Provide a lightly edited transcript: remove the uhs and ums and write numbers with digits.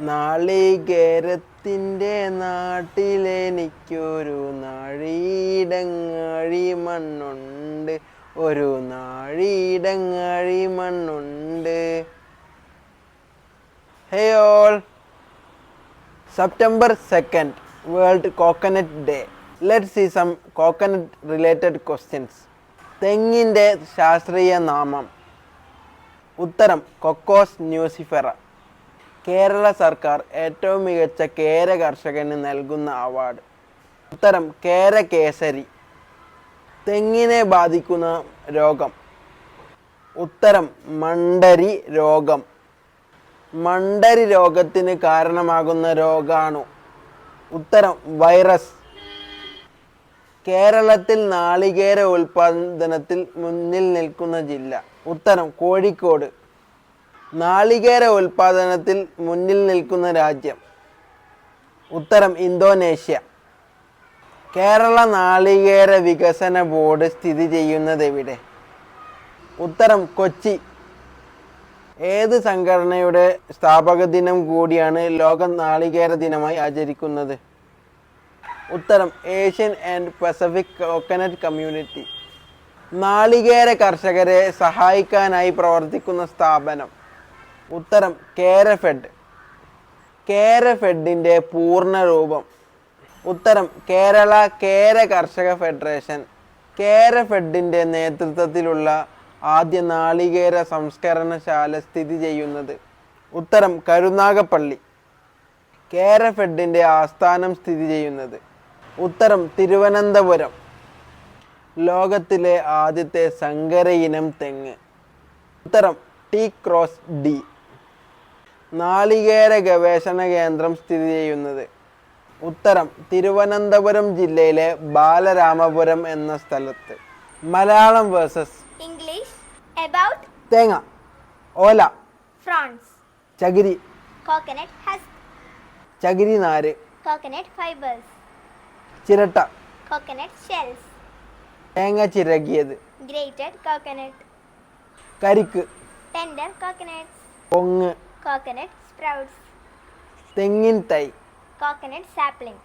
നാളികേരത്തിൻ്റെ നാട്ടിലെനിക്കൊരു നാഴിയിടങ്ങഴി മണ്ണുണ്ട്, ഒരു നാഴിയിടങ്ങഴി മണ്ണുണ്ട്. Hey all, September 2nd, World Coconut Day. Let's see some coconut related questions. തെങ്ങിൻ്റെ ശാസ്ത്രീയ നാമം. ഉത്തരം കൊക്കോസ് ന്യൂസിഫെറ. കേരള സർക്കാർ ഏറ്റവും മികച്ച കേര കർഷകന് നൽകുന്ന അവാർഡ്. ഉത്തരം കേരകേസരി. തെങ്ങിനെ ബാധിക്കുന്ന രോഗം. ഉത്തരം മണ്ടരി രോഗം. മണ്ടരി രോഗത്തിന് കാരണമാകുന്ന രോഗാണു. ഉത്തരം വൈറസ്. കേരളത്തിൽ നാളികേര ഉൽപാദനത്തിൽ മുന്നിൽ നിൽക്കുന്ന ജില്ല. ഉത്തരം കോഴിക്കോട്. നാളികേര ഉൽപാദനത്തിൽ മുന്നിൽ നിൽക്കുന്ന രാജ്യം. ഉത്തരം ഇന്തോനേഷ്യ. കേരള നാളികേര വികസന ബോർഡ് സ്ഥിതി ചെയ്യുന്നത് എവിടെ? ഉത്തരം കൊച്ചി. ഏത് സംഘടനയുടെ സ്ഥാപക ദിനം കൂടിയാണ് ലോക നാളികേര ദിനമായി ആചരിക്കുന്നത്? ഉത്തരം Asian and Pacific coconut community. നാളികേര കർഷകരെ സഹായിക്കാനായി പ്രവർത്തിക്കുന്ന സ്ഥാപനം. ഉത്തരം കേരഫെഡ്. കേരഫെഡിൻ്റെ പൂർണ്ണ രൂപം. ഉത്തരം കേരള കേര കർഷക ഫെഡറേഷൻ. കേരഫെഡിൻ്റെ നേതൃത്വത്തിലുള്ള ആദ്യ നാളികേര സംസ്കരണശാല സ്ഥിതി ചെയ്യുന്നത്. ഉത്തരം കരുനാഗപ്പള്ളി. കേരഫെഡിൻ്റെ ആസ്ഥാനം സ്ഥിതി ചെയ്യുന്നത്. ഉത്തരം തിരുവനന്തപുരം. ലോകത്തിലെ ആദ്യത്തെ സങ്കര ഇനം തെങ്ങ്. ഉത്തരം ടി ക്രോസ് ഡി. നാളികേര ഗവേഷണ കേന്ദ്രം സ്ഥിതി ചെയ്യുന്നത്. ഉത്തരം തിരുവനന്തപുരം ജില്ലയിലെ ബാലരാമപുരം എന്ന സ്ഥലത്ത്. Malayalam versus English. About തേങ്ങ. ഓല. fronds. ചകിരി. Coconut husk. ചകിരി നാര്. Coconut fibers. ചിരട്ട. Coconut shells. തേങ്ങ ചിരകിയത്. Grated coconut. കരിക്ക്. Tender coconuts. പൊങ്ങ്. Coconut sprouts. തെങ്ങിൻ തൈ. Coconut sapling.